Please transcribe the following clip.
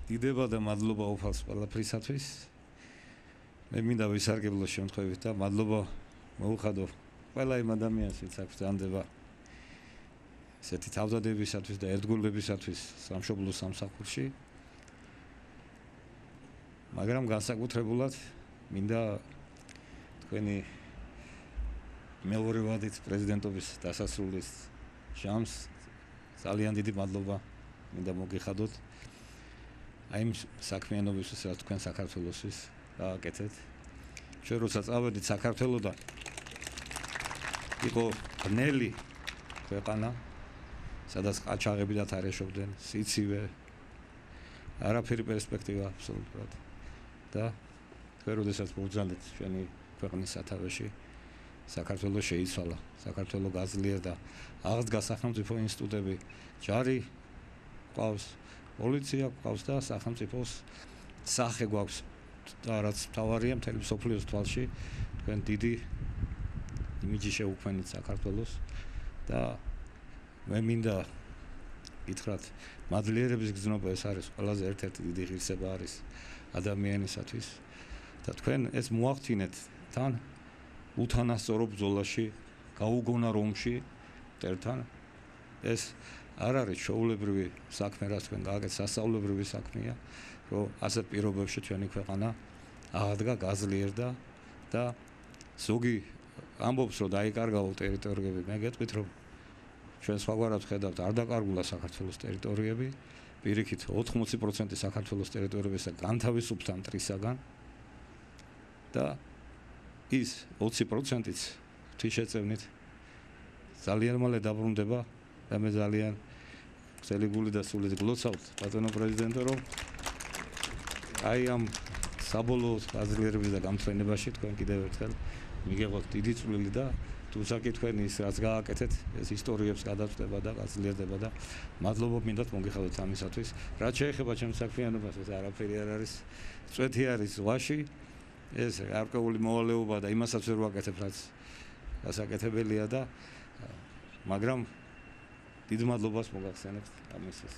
დიდება და მადლობა უფალს ყველაფრისათვის. მე მინდა ვისარგებლო შემთხვევით და მადლობა მოუხადო ყველა იმ ადამიანს, ვინც აქვს ძალდება ესეთი თავდადებისათვის და ერთგულებისათვის სამშობლოს სამსახურში. მაგრამ განსაკუთრებულად მინდა თქვენი მეორე ვადით პრეზიდენტობის დასასრულის ჟამს ძალიან დიდი მადლობა მინდა მოგიხადოთ. აი იმ საქმიანობისთვის, რაც თქვენ საქართველოსთვის გააკეთეთ. ჩვენ როცა წავედით საქართველოდან იყო ბნელი ქვეყანა, სადაც ყაჩაღები და თარეშობდნენ, სიცივე, არაფერი პერსპექტივა აბსოლუტურად. და თქვენ როდესაც მოვძალეთ ჩვენი ქვეყნის სათავეში, საქართველოს შეიცვალა, საქართველოს გაძლიერდა, აღდგა სახელმწიფო ინსტიტუტები, ჯარი გვყავს, პოლიცია გვყავს და სახელმწიფოს სახე გვაქვს და რაც მთავარია მთელი მსოფლიოს თვალში, თქვენ დიდი იმიჯი შეუქმნით საქართველოს და მე მინდა გითხრათ, მადლიერების გზნობა ეს არის ყველაზე ერთ-ერთი დიდი ღირსება არის ადამიანისათვის და თქვენ ეს მოახდინეთ თან უთანასწორო ბრძოლაში, გაუგონა რომში ერთთან. ეს არ არის ჩვეულებრივი საქმე, რაც თქვენ გააკეთეთ, სასწაულებრივი საქმეა, რომ ასეთ პირობებში ჩვენი ქვეყანა აღდგა, გაძლიერდა და ზოგი ამბობს, რომ დაიკარგაო ტერიტორიები. მე გეტყვით, რომ ჩვენ სხვაგვარად ვხედავთ, არ დაკარგულა საქართველოს ტერიტორიები, პირიქით 80% საქართველოს ტერიტორიებისა განთავისუფლდა მტრისაგან და ის 20%-იც ღვთისმშეწევნით ძალიან მალე დაბრუნდება და მე ძალიან გრძელი გული და სულით გლოცავთ ბატონო პრეზიდენტო, რომ აი ამ საბოლოო გაძლიერების და გამწვენებაში თქვენ კიდევ ერთხელ მიგეღოთ დიდი წვლილი და თუმცა კი თქვენ ის რაც გააკეთეთ, ეს ისტორიებს გადაწყვეტება და გაძლიერდება და მადლობა მინდათ მოგიხადოთ ამისათვის. რაც შეეხება ჩემს საქმიანობას, ეს არაფერი არ არის, წვეთი არის ზღვაში, ეს გარკვეული მოვალეობა და იმასაც ვერ ვაკეთებ, რაც გასაკეთებელია და მაგრამ დიდ მადლობას მოგახსენებთ ამისთვის.